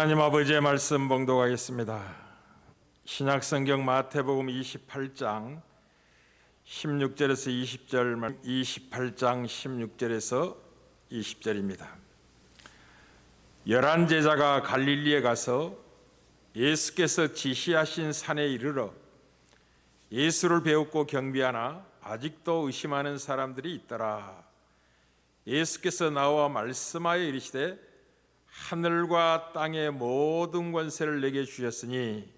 하나님 아버지의 말씀 봉독하겠습니다. 신약성경 마태복음 28장 16절에서 20절, 28장 16절에서 20절입니다. 11 제자가 갈릴리에 가서 예수께서 지시하신 산에 이르러 예수를 배웠고 경배하나 아직도 의심하는 사람들이 있더라. 예수께서 나와 말씀하여 이르시되 하늘과 땅의 모든 권세를 내게 주셨으니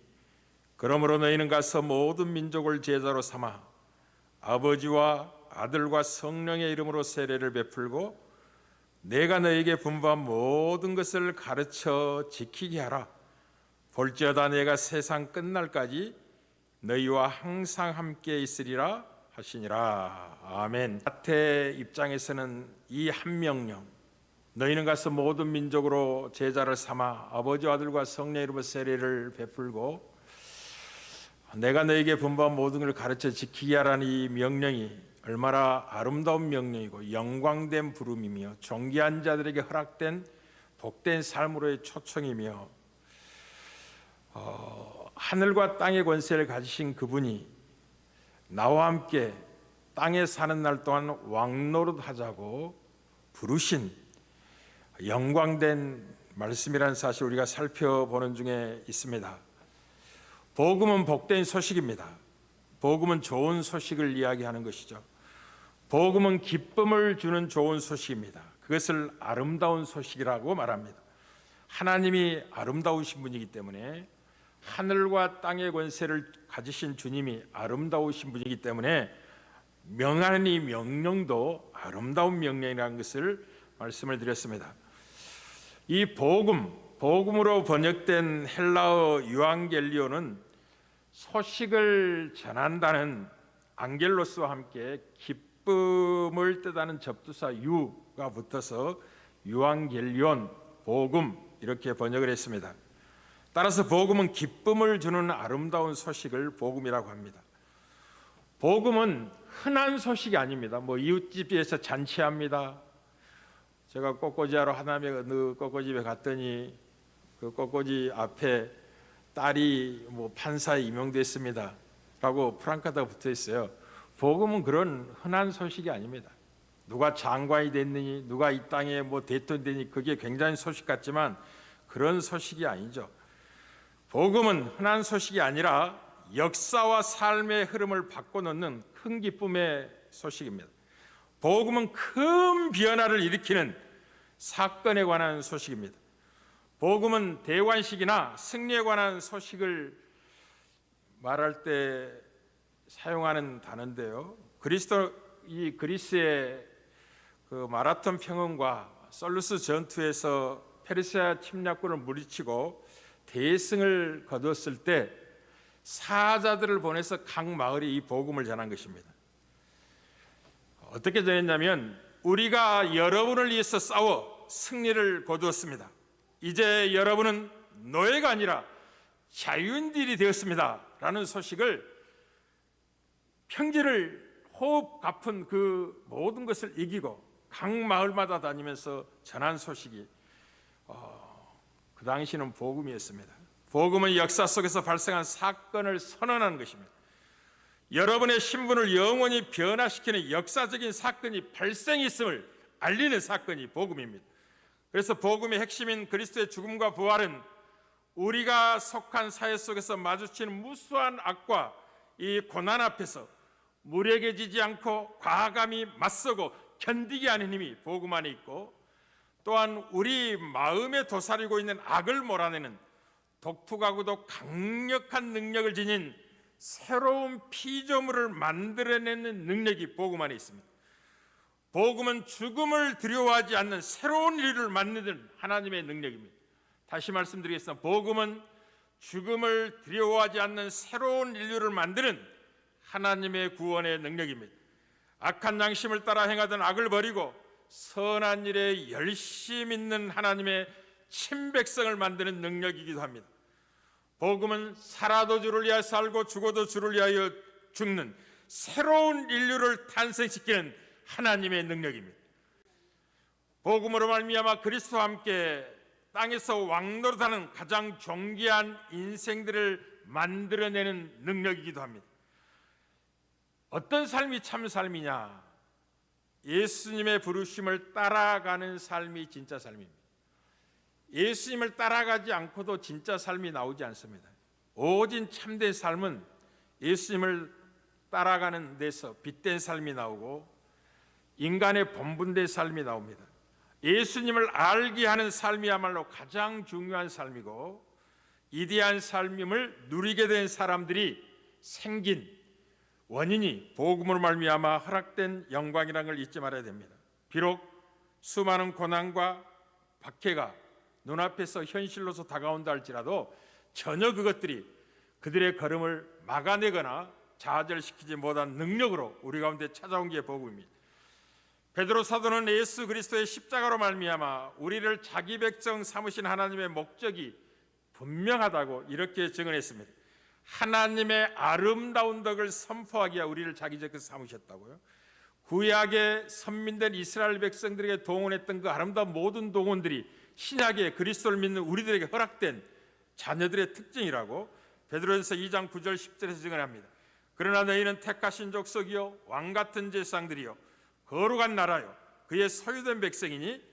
그러므로 너희는 가서 모든 민족을 제자로 삼아 아버지와 아들과 성령의 이름으로 세례를 베풀고 내가 너희에게 분부한 모든 것을 가르쳐 지키게 하라. 볼지어다 내가 세상 끝날까지 너희와 항상 함께 있으리라 하시니라. 아멘. 마태 입장에서는 이 한 명령, 너희는 가서 모든 민족으로 제자를 삼아 아버지와 아들과 성령의 이름으로 세례를 베풀고 내가 너에게 분부한 모든 걸 가르쳐 지키게 하라는 이 명령이 얼마나 아름다운 명령이고 영광된 부름이며 존귀한 자들에게 허락된 복된 삶으로의 초청이며 하늘과 땅의 권세를 가지신 그분이 나와 함께 땅에 사는 날 동안 왕노릇 하자고 부르신 영광된 말씀이라는 사실 우리가 살펴보는 중에 있습니다. 복음은 복된 소식입니다. 복음은 좋은 소식을 이야기하는 것이죠. 복음은 기쁨을 주는 좋은 소식입니다. 그것을 아름다운 소식이라고 말합니다. 하나님이 아름다우신 분이기 때문에, 하늘과 땅의 권세를 가지신 주님이 아름다우신 분이기 때문에 명하는 이 명령도 아름다운 명령이라는 것을 말씀을 드렸습니다. 이 복음으로 번역된 헬라어 유앙겔리오는 소식을 전한다는 앙겔로스와 함께 기쁨을 뜻하는 접두사 유가 붙어서 유앙겔리온, 복음 이렇게 번역을 했습니다. 따라서 복음은 기쁨을 주는 아름다운 소식을 복음이라고 합니다. 복음은 흔한 소식이 아닙니다. 이웃집에서 잔치합니다. 제가 꽃꽂이하러 하남의 어느 꽃꽂이집에 갔더니 그 꽃꽂이 앞에 딸이 판사에 임용됐습니다 라고 프랑카드가 붙어 있어요. 복음은 그런 흔한 소식이 아닙니다. 누가 장관이 됐느니, 누가 이 땅에 대통령이 되니, 그게 굉장한 소식 같지만 그런 소식이 아니죠. 복음은 흔한 소식이 아니라 역사와 삶의 흐름을 바꿔놓는 큰 기쁨의 소식입니다. 복음은 큰 변화를 일으키는 사건에 관한 소식입니다. 복음은 대관식이나 승리에 관한 소식을 말할 때 사용하는 단어인데요. 그리스의 그 마라톤 평원과 솔루스 전투에서 페르시아 침략군을 물리치고 대승을 거두었을 때 사자들을 보내서 각 마을에 이 복음을 전한 것입니다. 어떻게 전했냐면, 우리가 여러분을 위해서 싸워 승리를 거두었습니다. 이제 여러분은 노예가 아니라 자유인들이 되었습니다 라는 소식을, 평지를 호흡 가쁜 그 모든 것을 이기고 각 마을마다 다니면서 전한 소식이 그 당시는 복음이었습니다. 복음은 역사 속에서 발생한 사건을 선언하는 것입니다. 여러분의 신분을 영원히 변화시키는 역사적인 사건이 발생했음을 알리는 사건이 복음입니다. 그래서 복음의 핵심인 그리스도의 죽음과 부활은 우리가 속한 사회 속에서 마주치는 무수한 악과 이 고난 앞에서 무력해지지 않고 과감히 맞서고 견디게 하는 힘이 복음 안에 있고, 또한 우리 마음에 도사리고 있는 악을 몰아내는 독특하고도 강력한 능력을 지닌 새로운 피조물을 만들어내는 능력이 복음 안에 있습니다. 복음은 죽음을 두려워하지 않는 새로운 인류를 만드는 하나님의 능력입니다. 다시 말씀드리겠습니다. 복음은 죽음을 두려워하지 않는 새로운 인류를 만드는 하나님의 구원의 능력입니다. 악한 양심을 따라 행하던 악을 버리고 선한 일에 열심히 있는 하나님의 친백성을 만드는 능력이기도 합니다. 복음은 살아도 주를 위하여 살고 죽어도 주를 위하여 죽는 새로운 인류를 탄생시키는 하나님의 능력입니다. 복음으로 말미암아 그리스도와 함께 땅에서 왕노릇하는 가장 존귀한 인생들을 만들어내는 능력이기도 합니다. 어떤 삶이 참 삶이냐? 예수님의 부르심을 따라가는 삶이 진짜 삶입니다. 예수님을 따라가지 않고도 진짜 삶이 나오지 않습니다. 오직 참된 삶은 예수님을 따라가는 데서 빛된 삶이 나오고 인간의 본분된 삶이 나옵니다. 예수님을 알게 하는 삶이야말로 가장 중요한 삶이고 이대한 삶임을 누리게 된 사람들이 생긴 원인이 복음으로 말미암아 허락된 영광이라는 걸 잊지 말아야 됩니다. 비록 수많은 고난과 박해가 눈앞에서 현실로서 다가온다 할지라도 전혀 그것들이 그들의 걸음을 막아내거나 좌절시키지 못한 능력으로 우리 가운데 찾아온 게 복음입니다. 베드로 사도는 예수 그리스도의 십자가로 말미암아 우리를 자기 백성 삼으신 하나님의 목적이 분명하다고 이렇게 증언했습니다. 하나님의 아름다운 덕을 선포하기 위해 우리를 자기 백성 삼으셨다고요. 구약의 선민된 이스라엘 백성들에게 동원했던 그 아름다운 모든 동원들이 신약의 그리스도를 믿는 우리들에게 허락된 자녀들의 특징이라고 베드로전서 2장 9절 10절에서 증언합니다. 그러나 너희는 택하신 족속이요 왕같은 제사장들이요 거룩한 나라요 그의 소유된 백성이니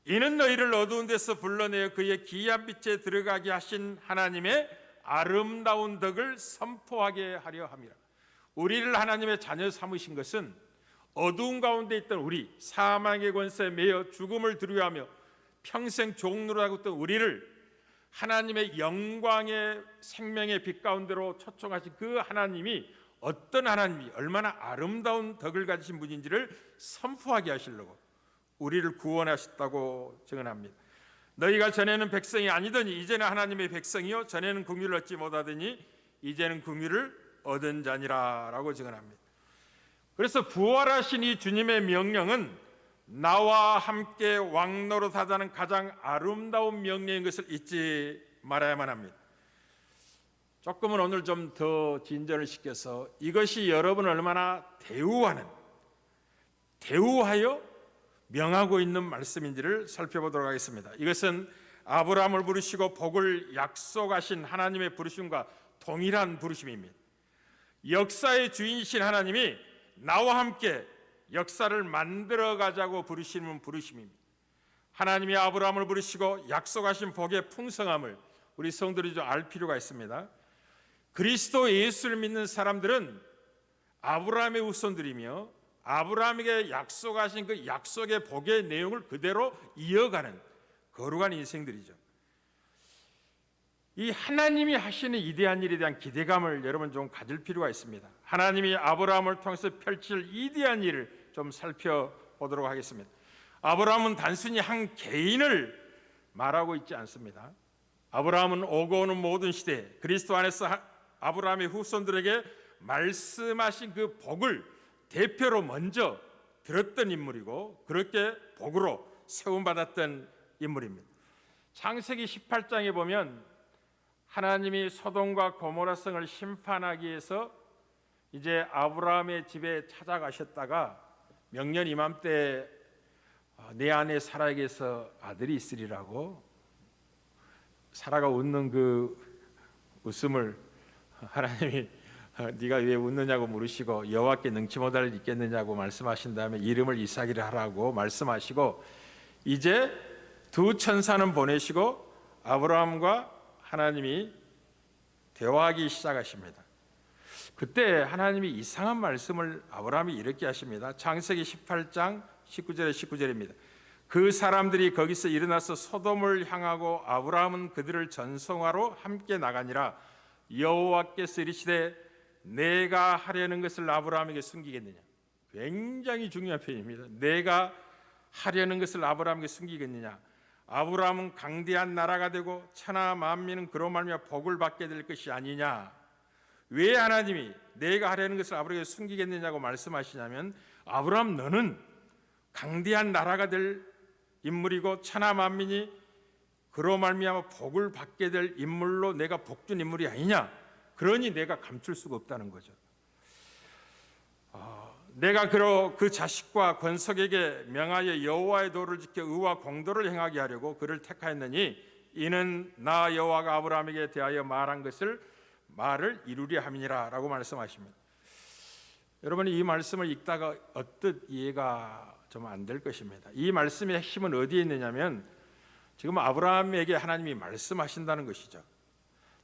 이는 너희를 어두운 데서 불러내어 그의 기이한 빛에 들어가게 하신 하나님의 아름다운 덕을 선포하게 하려 함이라. 우리를 하나님의 자녀 삼으신 것은 어두운 가운데 있던 우리, 사망의 권세에 매여 죽음을 두려워하며 평생 종노릇하고 있던 우리를 하나님의 영광의 생명의 빛 가운데로 초청하신 그 하나님이 어떤 하나님이 얼마나 아름다운 덕을 가지신 분인지를 선포하게 하시려고 우리를 구원하셨다고 증언합니다. 너희가 전에는 백성이 아니더니 이제는 하나님의 백성이요 전에는 긍휼을 얻지 못하더니 이제는 긍휼을 얻은 자니라 라고 증언합니다. 그래서 부활하신 이 주님의 명령은 나와 함께 왕노릇하자는 가장 아름다운 명령인 것을 잊지 말아야만 합니다. 조금은 오늘 좀 더 진전을 시켜서 이것이 여러분을 얼마나 대우하여 명하고 있는 말씀인지를 살펴보도록 하겠습니다. 이것은 아브라함을 부르시고 복을 약속하신 하나님의 부르심과 동일한 부르심입니다. 역사의 주인이신 하나님이 나와 함께 역사를 만들어 가자고 부르시는 부르심입니다. 하나님이 아브라함을 부르시고 약속하신 복의 풍성함을 우리 성도들이 좀 알 필요가 있습니다. 그리스도 예수를 믿는 사람들은 아브라함의 후손들이며 아브라함에게 약속하신 그 약속의 복의 내용을 그대로 이어가는 거룩한 인생들이죠. 이 하나님이 하시는 이대한 일에 대한 기대감을 여러분 좀 가질 필요가 있습니다. 하나님이 아브라함을 통해서 펼칠 이대한 일을 좀 살펴보도록 하겠습니다. 아브라함은 단순히 한 개인을 말하고 있지 않습니다. 아브라함은 오고 오는 모든 시대에 그리스도 안에서 아브라함의 후손들에게 말씀하신 그 복을 대표로 먼저 들었던 인물이고 그렇게 복으로 세움받았던 인물입니다. 창세기 18장에 보면 하나님이 소돔과 고모라 성을 심판하기 위해서 이제 아브라함의 집에 찾아가셨다가 명년 이맘때 내 아내 사라에게서 아들이 있으리라고 사라가 웃는 그 웃음을 하나님이 네가 왜 웃느냐고 물으시고 여호와께 능치 못할 일 있겠느냐고 말씀하신 다음에 이름을 이삭이라 하라고 말씀하시고 이제 두 천사는 보내시고 아브라함과 하나님이 대화하기 시작하십니다. 그때 하나님이 이상한 말씀을 아브라함이 이렇게 하십니다. 창세기 18장 19절에 19절입니다. 그 사람들이 거기서 일어나서 소돔을 향하고 아브라함은 그들을 전송하러 함께 나가니라. 여호와께서 이르시되 내가 하려는 것을 아브라함에게 숨기겠느냐. 굉장히 중요한 표현입니다. 내가 하려는 것을 아브라함에게 숨기겠느냐. 아브라함은 강대한 나라가 되고 천하 만민은 그로 말미암아 복을 받게 될 것이 아니냐. 왜 하나님이 내가 하려는 것을 아브라함에게 숨기겠느냐고 말씀하시냐면 아브라함 너는 강대한 나라가 될 인물이고 천하 만민이 그로 말미암아 복을 받게 될 인물로 내가 복준 인물이 아니냐. 그러니 내가 감출 수가 없다는 거죠. 내가 그 자식과 권속에게 명하여 여호와의 도를 지켜 의와 공도를 행하게 하려고 그를 택하였느니 이는 나 여호와가 아브라함에게 대하여 말한 말을 이루려 함이니라 라고 말씀하십니다. 여러분이 이 말씀을 읽다가 어뜻 이해가 좀 안 될 것입니다. 이 말씀의 핵심은 어디에 있느냐면 지금 아브라함에게 하나님이 말씀하신다는 것이죠.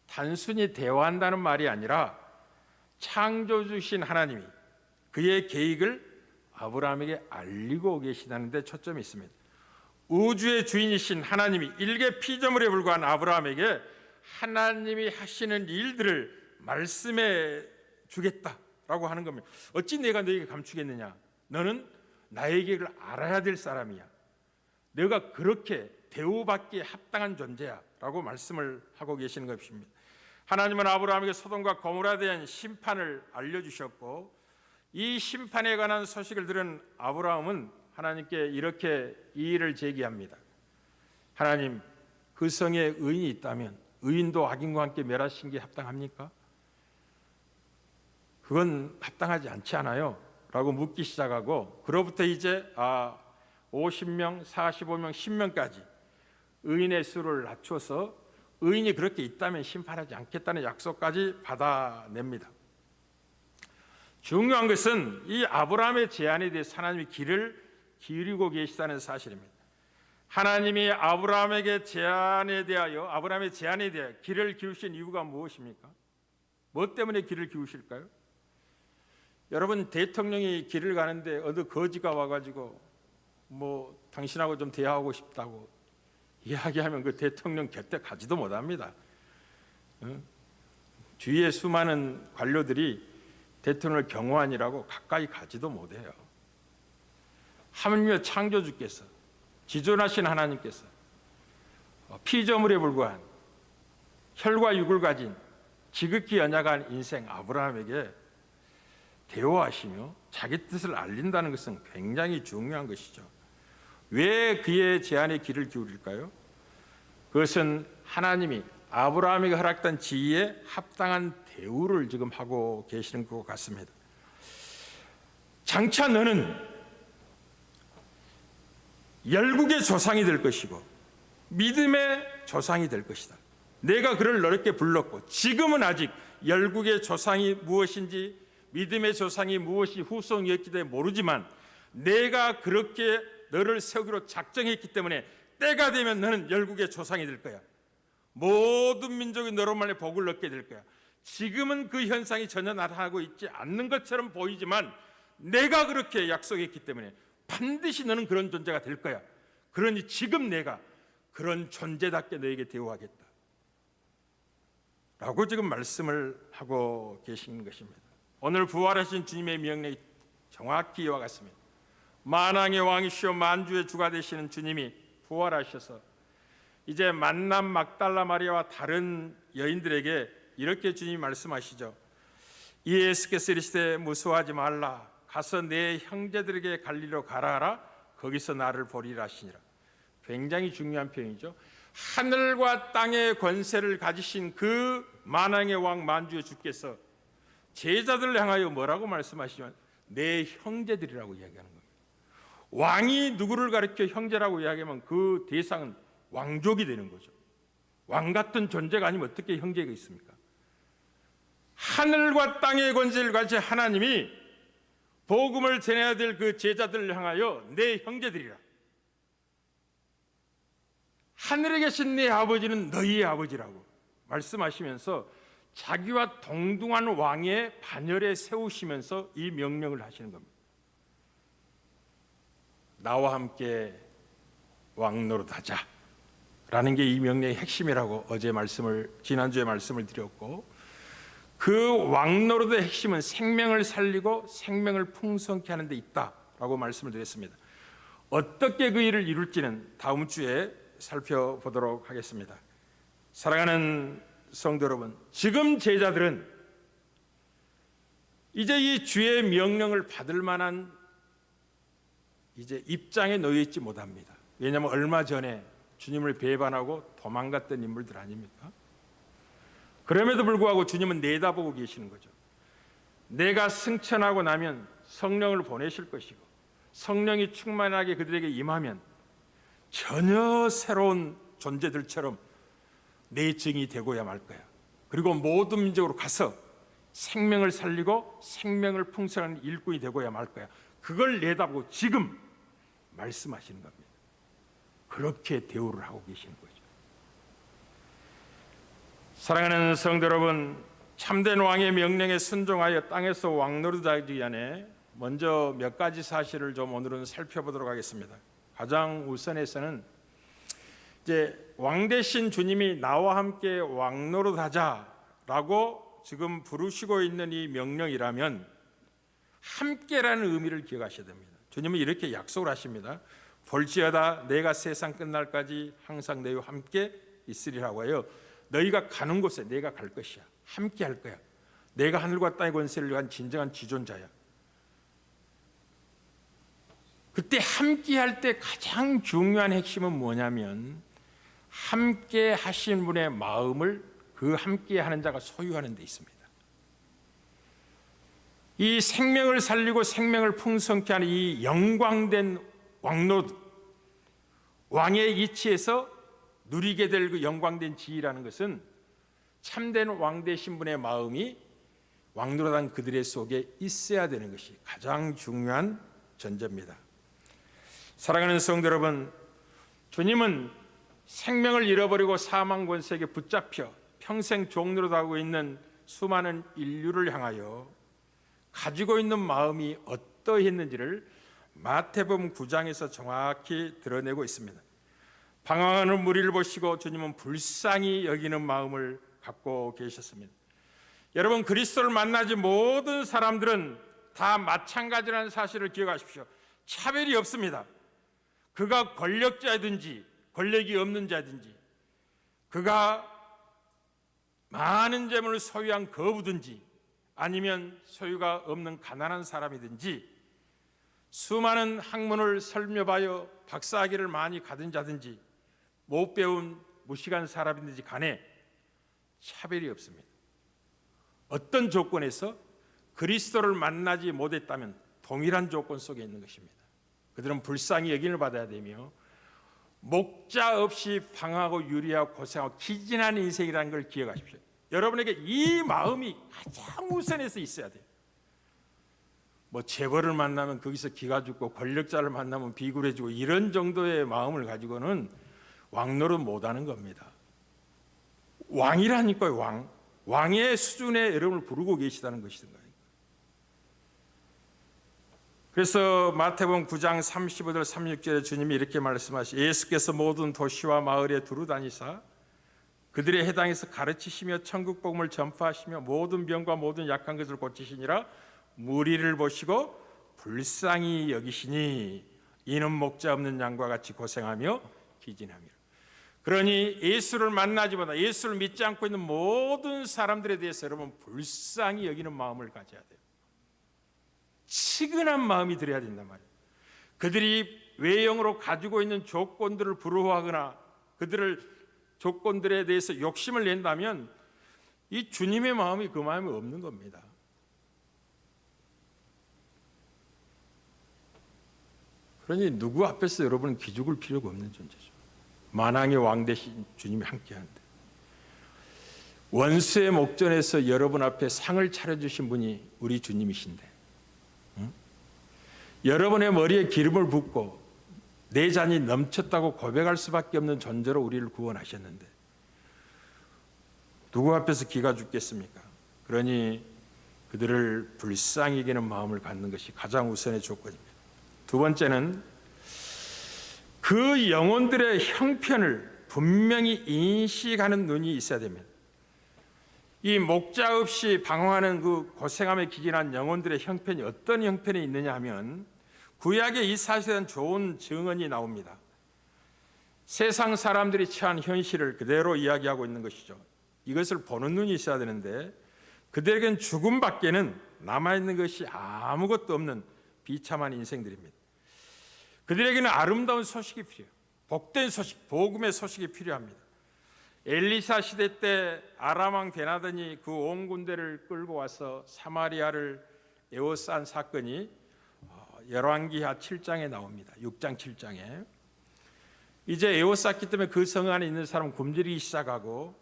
단순히 대화한다는 말이 아니라 창조주신 하나님이 그의 계획을 아브라함에게 알리고 계시다는 데 초점이 있습니다. 우주의 주인이신 하나님이 일개 피조물에 불과한 아브라함에게 하나님이 하시는 일들을 말씀해 주겠다라고 하는 겁니다. 어찌 내가 너에게 감추겠느냐? 너는 나의 계획을 알아야 될 사람이야. 내가 그렇게 대우받기에 합당한 존재야 라고 말씀을 하고 계시는 것입니다. 하나님은 아브라함에게 소돔과 고모라에 대한 심판을 알려주셨고 이 심판에 관한 소식을 들은 아브라함은 하나님께 이렇게 이의를 제기합니다. 하나님, 그 성에 의인이 있다면 의인도 악인과 함께 멸하신 게 합당합니까? 그건 합당하지 않지 않아요? 라고 묻기 시작하고 그로부터 이제 50명, 45명, 10명까지 의인의 수를 낮춰서 의인이 그렇게 있다면 심판하지 않겠다는 약속까지 받아냅니다. 중요한 것은 이 아브라함의 제안에 대해서 하나님이 귀를 기울이고 계시다는 사실입니다. 하나님이 아브라함의 제안에 대하여 귀를 기울이신 이유가 무엇입니까? 뭐 때문에 귀를 기울이실까요? 여러분, 대통령이 길을 가는데 어느 거지가 와가지고 당신하고 좀 대화하고 싶다고 이야기하면 그 대통령 곁에 가지도 못합니다. 주위에 수많은 관료들이 대통령을 경호하느라고 가까이 가지도 못해요. 하물며 창조주께서, 지존하신 하나님께서 피조물에 불과한 혈과 육을 가진 지극히 연약한 인생 아브라함에게 대화하시며 자기 뜻을 알린다는 것은 굉장히 중요한 것이죠. 왜 그의 제안에 귀를 기울일까요? 그것은 하나님이 아브라함에게 허락된 지위에 합당한 대우를 지금 하고 계시는 것 같습니다. 장차 너는 열국의 조상이 될 것이고 믿음의 조상이 될 것이다. 내가 그를 너렇게 불렀고 지금은 아직 열국의 조상이 무엇인지 믿음의 조상이 무엇이 후손이었기 때문에 모르지만 내가 그렇게 너를 세우기로 작정했기 때문에 때가 되면 너는 열국의 조상이 될 거야. 모든 민족이 너로 말해 복을 얻게 될 거야. 지금은 그 현상이 전혀 나타나고 있지 않는 것처럼 보이지만 내가 그렇게 약속했기 때문에 반드시 너는 그런 존재가 될 거야. 그러니 지금 내가 그런 존재답게 너에게 대우하겠다 라고 지금 말씀을 하고 계신 것입니다. 오늘 부활하신 주님의 명령이 정확히 이와 같습니다. 만왕의 왕이시오 만주의 주가 되시는 주님이 부활하셔서 이제 만남 막달라 마리아와 다른 여인들에게 이렇게 주님이 말씀하시죠. 예수께서 이르시되 무서워하지 말라. 가서 내 형제들에게 갈리로 가라 하라. 거기서 나를 보리라 하시니라. 굉장히 중요한 표현이죠. 하늘과 땅의 권세를 가지신 그 만왕의 왕 만주의 주께서 제자들을 향하여 뭐라고 말씀하시면 내 형제들이라고 이야기하는 겁니다. 왕이 누구를 가리켜 형제라고 이야기하면 그 대상은 왕족이 되는 거죠. 왕 같은 존재가 아니면 어떻게 형제가 있습니까? 하늘과 땅의 권세를 가지신 하나님이 복음을 전해야 될 그 제자들을 향하여 내 형제들이라. 하늘에 계신 내 아버지는 너희의 아버지라고 말씀하시면서 자기와 동등한 왕의 반열에 세우시면서 이 명령을 하시는 겁니다. 나와 함께 왕노릇하자 라는 게 이 명령의 핵심이라고 지난주에 말씀을 드렸고, 그 왕노릇의 핵심은 생명을 살리고 생명을 풍성케 하는 데 있다라고 말씀을 드렸습니다. 어떻게 그 일을 이룰지는 다음 주에 살펴보도록 하겠습니다. 사랑하는 성도 여러분, 지금 제자들은 이제 이 주의 명령을 받을 만한 이제 입장에 놓여 있지 못합니다. 왜냐하면 얼마 전에 주님을 배반하고 도망갔던 인물들 아닙니까? 그럼에도 불구하고 주님은 내다보고 계시는 거죠. 내가 승천하고 나면 성령을 보내실 것이고 성령이 충만하게 그들에게 임하면 전혀 새로운 존재들처럼 내 증이 되고야 말 거야. 그리고 모든 민족으로 가서 생명을 살리고 생명을 풍성한 일꾼이 되고야 말 거야. 그걸 내다보고 지금 말씀하시는 겁니다. 그렇게 대우를 하고 계시는 거죠. 사랑하는 성도 여러분, 참된 왕의 명령에 순종하여 땅에서 왕노릇하기 전에 먼저 몇 가지 사실을 좀 오늘은 살펴보도록 하겠습니다. 가장 우선에서는 이제 왕 대신 주님이 나와 함께 왕노릇하자라고 지금 부르시고 있는 이 명령이라면 함께라는 의미를 기억하셔야 됩니다. 주님은 이렇게 약속을 하십니다. 볼지어다 내가 세상 끝날까지 항상 너희와 함께 있으리라고 해요. 너희가 가는 곳에 내가 갈 것이야. 함께 할 거야. 내가 하늘과 땅의 권세를 위한 진정한 지존자야. 그때 함께 할 때 가장 중요한 핵심은 뭐냐면 함께 하신 분의 마음을 그 함께 하는 자가 소유하는 데 있습니다. 이 생명을 살리고 생명을 풍성케 하는 이 영광된 왕노릇, 왕의 이치에서 누리게 될 그 영광된 지위라는 것은 참된 왕 되신 분의 마음이 왕노릇한 그들의 속에 있어야 되는 것이 가장 중요한 전제입니다. 사랑하는 성도 여러분, 주님은 생명을 잃어버리고 사망 권세에게 붙잡혀 평생 종노릇하고 있는 수많은 인류를 향하여 가지고 있는 마음이 어떠했는지를 마태복음 9장에서 정확히 드러내고 있습니다. 방황하는 무리를 보시고 주님은 불쌍히 여기는 마음을 갖고 계셨습니다. 여러분, 그리스도를 만나지 모든 사람들은 다 마찬가지라는 사실을 기억하십시오. 차별이 없습니다. 그가 권력자든지 권력이 없는 자든지, 그가 많은 재물을 소유한 거부든지 아니면 소유가 없는 가난한 사람이든지, 수많은 학문을 설명하여 박사학위를 많이 가진 자든지 못 배운 무식한 사람이든지 간에 차별이 없습니다. 어떤 조건에서 그리스도를 만나지 못했다면 동일한 조건 속에 있는 것입니다. 그들은 불쌍히 여김을 받아야 되며 목자 없이 방황하고 유리하고 고생하고 기진한 인생이라는 걸 기억하십시오. 여러분에게 이 마음이 가장 우선해서 있어야 돼요. 뭐 재벌을 만나면 거기서 기가 죽고 권력자를 만나면 비굴해지고 이런 정도의 마음을 가지고는 왕노릇 못하는 겁니다. 왕이라니까요. 왕의 수준의 여러분을 부르고 계시다는 것이든가요. 그래서 마태복음 9장 35절 36절에 주님이 이렇게 말씀하시죠. 예수께서 모든 도시와 마을에 두루 다니사 그들의 해당에서 가르치시며 천국 복음을 전파하시며 모든 병과 모든 약한 것을 고치시니라. 무리를 보시고 불쌍히 여기시니 이는 목자 없는 양과 같이 고생하며 기진함이라. 그러니 예수를 만나지 못한, 예수를 믿지 않고 있는 모든 사람들에 대해서 여러분 불쌍히 여기는 마음을 가져야 돼요. 치근한 마음이 들어야 된단 말이에요. 그들이 외형으로 가지고 있는 조건들을 부러워하거나 그들을 조건들에 대해서 욕심을 낸다면 이 주님의 마음이 그 마음이 없는 겁니다. 그러니 누구 앞에서 여러분은 기죽을 필요가 없는 존재죠. 만왕의 왕 대신 주님이 함께하는데, 원수의 목전에서 여러분 앞에 상을 차려주신 분이 우리 주님이신데, 여러분의 머리에 기름을 붓고 내 잔이 넘쳤다고 고백할 수밖에 없는 존재로 우리를 구원하셨는데 누구 앞에서 기가 죽겠습니까? 그러니 그들을 불쌍히 여기는 마음을 갖는 것이 가장 우선의 조건입니다. 두 번째는 그 영혼들의 형편을 분명히 인식하는 눈이 있어야 됩니다. 이 목자 없이 방황하는 그 고생함에 기진한 영혼들의 형편이 어떤 형편이 있느냐 하면 구약에 이 사실에 대한 좋은 증언이 나옵니다. 세상 사람들이 처한 현실을 그대로 이야기하고 있는 것이죠. 이것을 보는 눈이 있어야 되는데 그들에겐 죽음밖에는 남아있는 것이 아무것도 없는 비참한 인생들입니다. 그들에게는 아름다운 소식이 필요해요. 복된 소식, 복음의 소식이 필요합니다. 엘리사 시대 때 아람 왕 베나단이 그 온 군대를 끌고 와서 사마리아를 에워싼 사건이 열왕기하 7장에 나옵니다. 6장 7장에. 이제 애워 쌓기 때문에 그 성 안에 있는 사람은 굶주리기 시작하고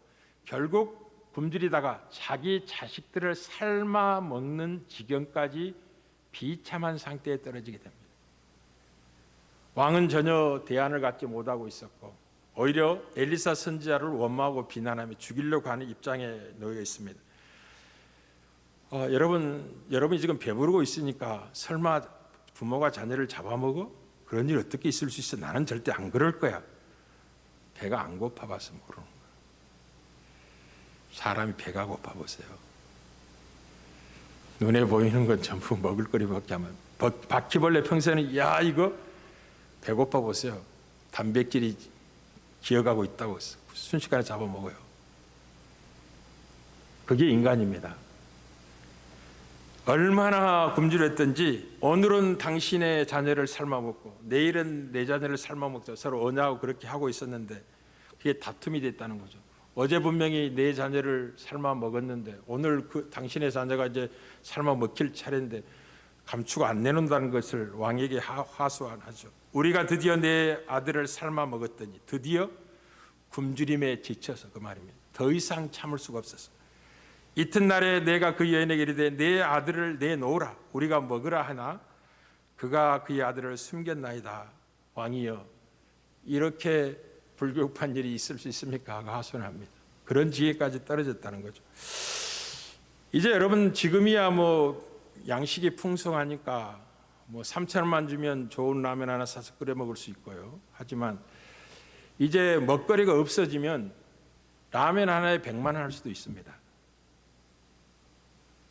결국 굶주리다가 자기 자식들을 삶아 먹는 지경까지 비참한 상태에 떨어지게 됩니다. 왕은 전혀 대안을 갖지 못하고 있었고 오히려 엘리사 선지자를 원망하고 비난하며 죽이려고 하는 입장에 놓여 있습니다. 여러분이 지금 배부르고 있으니까 설마 부모가 자녀를 잡아먹어? 그런 일 어떻게 있을 수 있어? 나는 절대 안 그럴 거야. 배가 안 고파봐서 모르는 거야. 사람이 배가 고파보세요. 눈에 보이는 건 전부 먹을거리밖에 하면 바퀴벌레 평소에는 야 이거 배고파 보세요. 단백질이 기어가고 있다고 순식간에 잡아먹어요. 그게 인간입니다. 얼마나 굶주렸든지 오늘은 당신의 자녀를 삶아먹고 내일은 내 자녀를 삶아먹자 서로 언하고 그렇게 하고 있었는데 그게 다툼이 됐다는 거죠. 어제 분명히 내 자녀를 삶아먹었는데 오늘 그 당신의 자녀가 이제 삶아먹힐 차례인데 감추고 안 내놓는다는 것을 왕에게 하소하죠. 우리가 드디어 내 아들을 삶아먹었더니 드디어 굶주림에 지쳐서 그 말입니다. 더 이상 참을 수가 없었어. 이튿날에 내가 그 여인에게 이르되 내 아들을 내놓으라 우리가 먹으라 하나 그가 그의 아들을 숨겼나이다. 왕이여 이렇게 불교판 일이 있을 수 있습니까? 하고 하소연합니다. 그런 지혜까지 떨어졌다는 거죠. 이제 여러분 지금이야 양식이 풍성하니까 3,000원만 주면 좋은 라면 하나 사서 끓여 먹을 수 있고요. 하지만 이제 먹거리가 없어지면 라면 하나에 100만 원 할 수도 있습니다.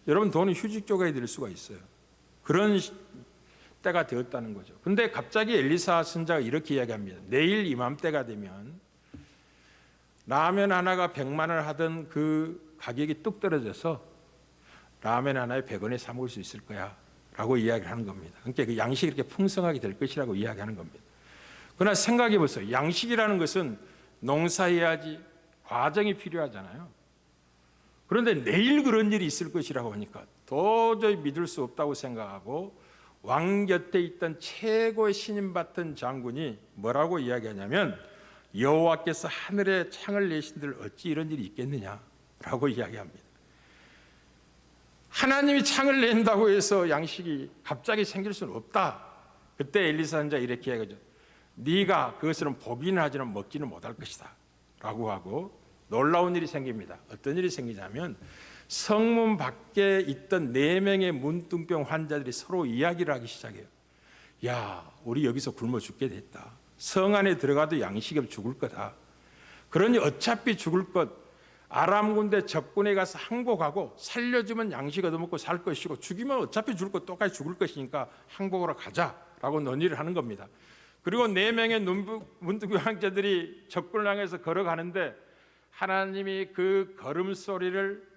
여러분 돈은 휴지 조각이 될 수가 있어요. 그런 때가 되었다는 거죠. 근데 갑자기 엘리사 선지자가 이렇게 이야기합니다. 내일 이맘때가 되면 라면 하나가 100만 원을 하던 그 가격이 뚝 떨어져서 라면 하나에 100원에 사 먹을 수 있을 거야 라고 이야기를 하는 겁니다. 그러니까 그 양식이 이렇게 풍성하게 될 것이라고 이야기하는 겁니다. 그러나 생각해 보세요. 양식이라는 것은 농사해야지 과정이 필요하잖아요. 그런데 내일 그런 일이 있을 것이라고 하니까 도저히 믿을 수 없다고 생각하고 왕 곁에 있던 최고의 신임받던 장군이 뭐라고 이야기하냐면 여호와께서 하늘에 창을 내신들 어찌 이런 일이 있겠느냐라고 이야기합니다. 하나님이 창을 낸다고 해서 양식이 갑자기 생길 수는 없다. 그때 엘리사 선지자가 이렇게 이야기하죠. 네가 그것은 보기는 하지만 먹지는 못할 것이다 라고 하고 놀라운 일이 생깁니다. 어떤 일이 생기냐면 성문 밖에 있던 4명의 문둥병 환자들이 서로 이야기를 하기 시작해요. 야, 우리 여기서 굶어 죽게 됐다. 성 안에 들어가도 양식이 없이 죽을 거다. 그러니 어차피 죽을 것 아람 군대 적군에 가서 항복하고 살려주면 양식 얻어먹고 살 것이고 죽이면 어차피 죽을 것 똑같이 죽을 것이니까 항복하러 가자라고 논의를 하는 겁니다. 그리고 4명의 문둥병 환자들이 적군을 향해서 걸어가는데 하나님이 그 걸음소리를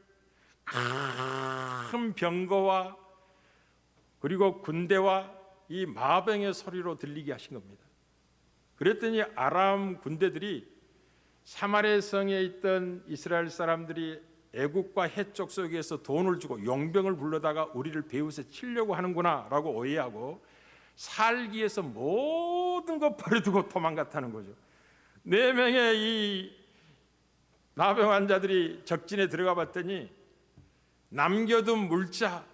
큰 병거와 그리고 군대와 이 마병의 소리로 들리게 하신 겁니다. 그랬더니 아람 군대들이 사마리아 성에 있던 이스라엘 사람들이 애국과 해쪽 속에서 돈을 주고 용병을 불러다가 우리를 배후에서 치려고 하는구나 라고 오해하고 살기 위해서 모든 것 버려두고 도망갔다는 거죠. 4명의 이 나병 환자들이 적진에 들어가 봤더니 남겨둔 물자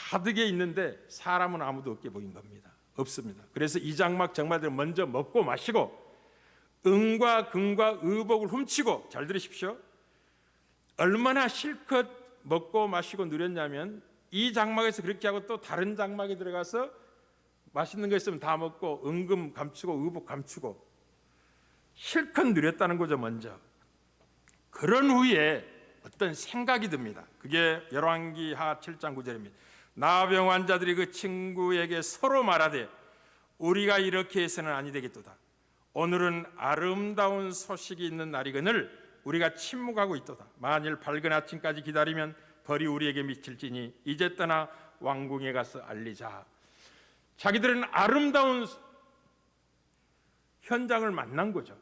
가득에 있는데 사람은 아무도 없게 보인 겁니다. 없습니다. 그래서 이 장막 정말들 먼저 먹고 마시고 은과 금과 의복을 훔치고 잘 들으십시오. 얼마나 실컷 먹고 마시고 누렸냐면 이 장막에서 그렇게 하고 또 다른 장막에 들어가서 맛있는 거 있으면 다 먹고 은금 감추고 의복 감추고 실컷 누렸다는 거죠. 먼저 그런 후에 어떤 생각이 듭니다. 그게 열왕기하 7장 9절입니다. 나병 환자들이 그 친구에게 서로 말하되 우리가 이렇게 해서는 아니 되겠도다. 오늘은 아름다운 소식이 있는 날이거늘 우리가 침묵하고 있도다. 만일 밝은 아침까지 기다리면 벌이 우리에게 미칠지니 이제 떠나 왕궁에 가서 알리자. 자기들은 아름다운 현장을 만난 거죠.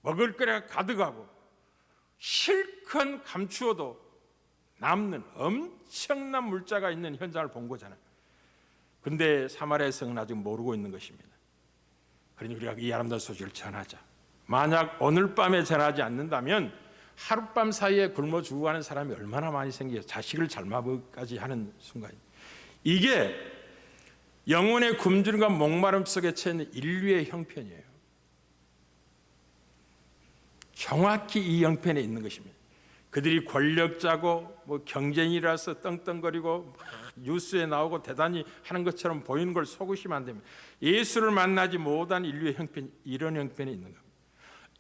먹을 거리가 가득하고 실컷 감추어도 남는 엄청난 물자가 있는 현장을 본 거잖아요. 근데 사마리아 성은 아직 모르고 있는 것입니다. 그러니 우리가 이 아름다운 소식을 전하자. 만약 오늘 밤에 전하지 않는다면 하룻밤 사이에 굶어 죽어가는 사람이 얼마나 많이 생겨요. 자식을 잘마까지 하는 순간. 이게 영혼의 굶주림과 목마름 속에 처해 인류의 형편이에요. 정확히 이 형편에 있는 것입니다. 그들이 권력자고 경쟁이라서 떵떵거리고 뉴스에 나오고 대단히 하는 것처럼 보이는 걸 속으시면 안 됩니다. 예수를 만나지 못한 인류의 형편, 이런 형편에 있는 겁니다.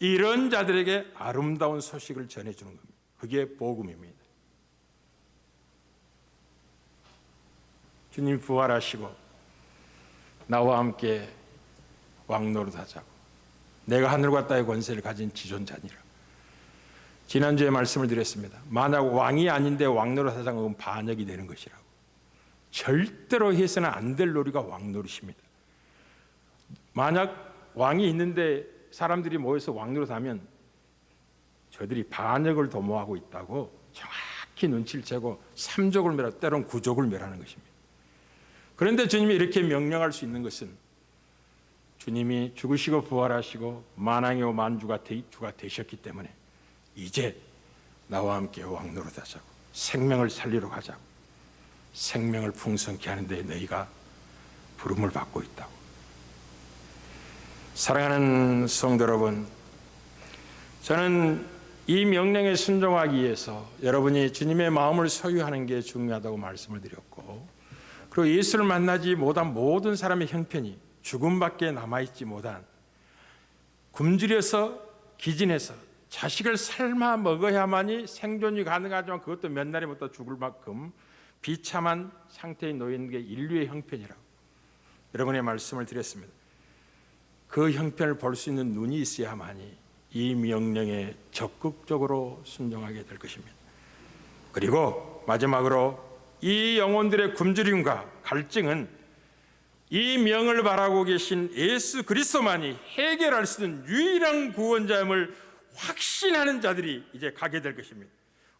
이런 자들에게 아름다운 소식을 전해주는 겁니다. 그게 복음입니다. 주님 부활하시고 나와 함께 왕노릇하자고. 내가 하늘과 땅의 권세를 가진 지존자니라. 지난주에 말씀을 드렸습니다. 만약 왕이 아닌데 왕노릇하자는 건 반역이 되는 것이라고. 절대로 해서는 안 될 놀이가 왕노릇입니다. 만약 왕이 있는데 사람들이 모여서 왕노릇하면 저들이 반역을 도모하고 있다고 정확히 눈치를 채고 3족을 멸하고 때로는 9족을 멸하는 것입니다. 그런데 주님이 이렇게 명령할 수 있는 것은 주님이 죽으시고 부활하시고 만왕의 만주가 되셨기 때문에 이제 나와 함께 왕노릇하자고, 생명을 살리러 가자고, 생명을 풍성케 하는데 너희가 부름을 받고 있다고. 사랑하는 성도 여러분, 저는 이 명령에 순종하기 위해서 여러분이 주님의 마음을 소유하는 게 중요하다고 말씀을 드렸고, 그리고 예수를 만나지 못한 모든 사람의 형편이 죽음밖에 남아있지 못한, 굶주려서 기진해서 자식을 삶아 먹어야만이 생존이 가능하지만 그것도 몇 날이 못 죽을 만큼 비참한 상태에 놓인 게 인류의 형편이라고 여러분의 말씀을 드렸습니다. 그 형편을 볼 수 있는 눈이 있어야만이 이 명령에 적극적으로 순종하게 될 것입니다. 그리고 마지막으로 이 영혼들의 굶주림과 갈증은 이 명을 바라고 계신 예수 그리스도만이 해결할 수 있는 유일한 구원자임을 확신하는 자들이 이제 가게 될 것입니다.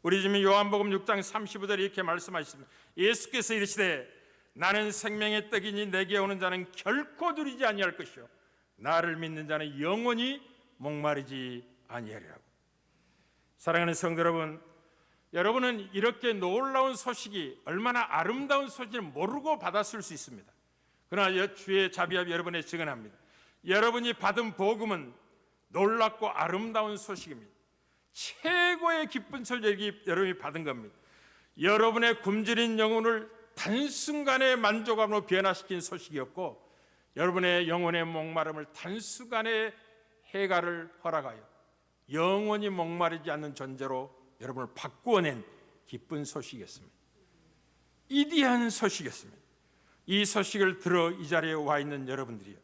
우리 주님 요한복음 6장 35절에 이렇게 말씀하셨습니다. 예수께서 이르시되 나는 생명의 떡이니 내게 오는 자는 결코 누리지 아니할 것이요 나를 믿는 자는 영원히 목마르지 아니하리라고. 사랑하는 성도 여러분, 여러분은 이렇게 놀라운 소식이 얼마나 아름다운 소식인지 모르고 받았을 수 있습니다. 그러나 주의 자비와 여러분의 증언합니다. 여러분이 받은 복음은 놀랍고 아름다운 소식입니다. 최고의 기쁜 소식이 여러분이 받은 겁니다. 여러분의 굶주린 영혼을 단순간의 만족함으로 변화시킨 소식이었고, 여러분의 영혼의 목마름을 단순간의 해가를 허락하여 영원히 목마르지 않는 존재로 여러분을 바꾸어낸 기쁜 소식이었습니다. 이디한 소식이었습니다. 이 소식을 들어 이 자리에 와 있는 여러분들이요,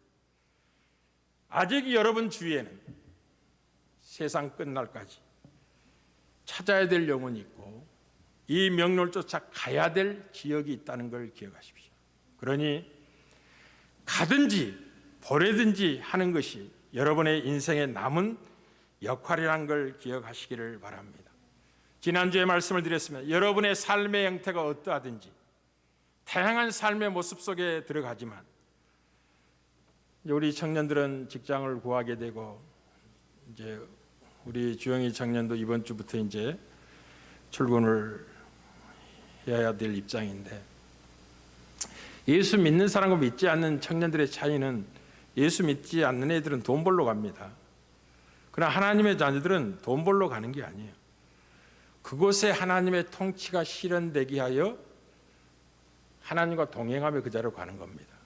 아직 여러분 주위에는 세상 끝날까지 찾아야 될 영혼이 있고 이 명령을 쫓아 가야 될 지역이 있다는 걸 기억하십시오. 그러니 가든지 보내든지 하는 것이 여러분의 인생에 남은 역할이라는 걸 기억하시기를 바랍니다. 지난주에 말씀을 드렸습니다. 여러분의 삶의 형태가 어떠하든지 다양한 삶의 모습 속에 들어가지만 우리 청년들은 직장을 구하게 되고, 이제 우리 주영이 청년도 이번 주부터 이제 출근을 해야 될 입장인데, 예수 믿는 사람과 믿지 않는 청년들의 차이는 예수 믿지 않는 애들은 돈 벌러 갑니다. 그러나 하나님의 자녀들은 돈 벌러 가는 게 아니에요. 그곳에 하나님의 통치가 실현되게 하여 하나님과 동행하며 그 자리로 가는 겁니다.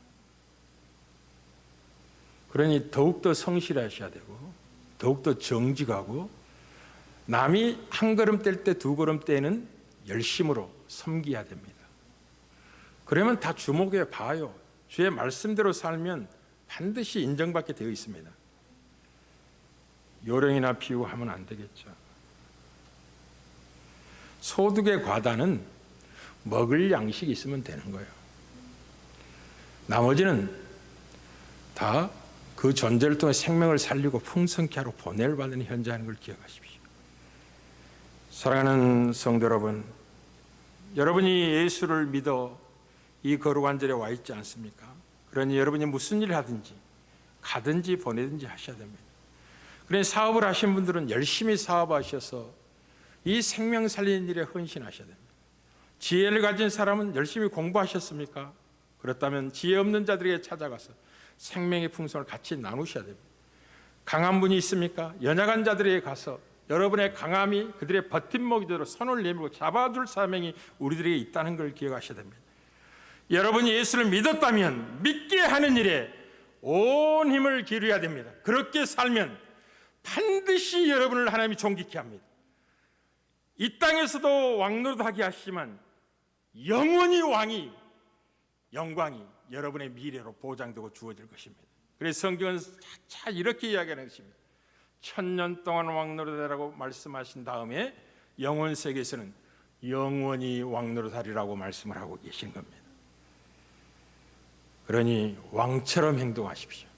그러니 더욱더 성실하셔야 되고 더욱더 정직하고, 남이 한 걸음 뗄 때 두 걸음 떼는 열심으로 섬겨야 됩니다. 그러면 다 주목해 봐요. 주의 말씀대로 살면 반드시 인정받게 되어 있습니다. 요령이나 비유하면 안 되겠죠. 소득의 과다는 먹을 양식이 있으면 되는 거예요. 나머지는 다 그 존재를 통해 생명을 살리고 풍성케 하러 보내를 받는 현장인 걸 기억하십시오. 사랑하는 성도 여러분, 여러분이 예수를 믿어 이 거룩한 자리에 와 있지 않습니까? 그러니 여러분이 무슨 일을 하든지 가든지 보내든지 하셔야 됩니다. 그러니 사업을 하신 분들은 열심히 사업하셔서 이 생명 살리는 일에 헌신하셔야 됩니다. 지혜를 가진 사람은 열심히 공부하셨습니까? 그렇다면 지혜 없는 자들에게 찾아가서 생명의 풍성을 같이 나누셔야 됩니다. 강한 분이 있습니까? 연약한 자들에게 가서 여러분의 강함이 그들의 버팀목이 되도록 손을 내밀고 잡아줄 사명이 우리들에게 있다는 걸 기억하셔야 됩니다. 여러분이 예수를 믿었다면 믿게 하는 일에 온 힘을 기울여야 됩니다. 그렇게 살면 반드시 여러분을 하나님이 존귀케 합니다. 이 땅에서도 왕노릇하게 하시지만 영원히 영광이 여러분의 미래로 보장되고 주어질 것입니다. 그래서 성경은 차차 이렇게 이야기하는 것입니다. 1000년 동안 왕노릇하라고 말씀하신 다음에 영원 세계에서는 영원히 왕노릇하리라고 말씀을 하고 계신 겁니다. 그러니 왕처럼 행동하십시오.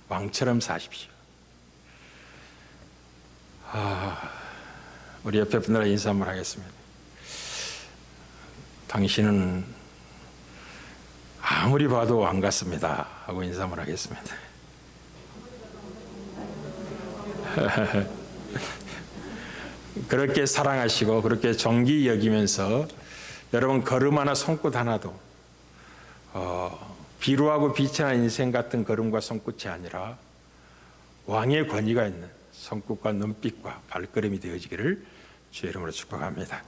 왕처럼 사십시오. 우리 옆에 분들과 인사 한번 하겠습니다. 당신은 아무리 봐도 왕 같습니다 하고 인사 한번 하겠습니다. 그렇게 사랑하시고 그렇게 존귀 여기면서 여러분 걸음 하나 손끝 하나도 비루하고 비천한 인생 같은 걸음과 손끝이 아니라 왕의 권위가 있는 손끝과 눈빛과 발걸음이 되어지기를 주의 이름으로 축복합니다.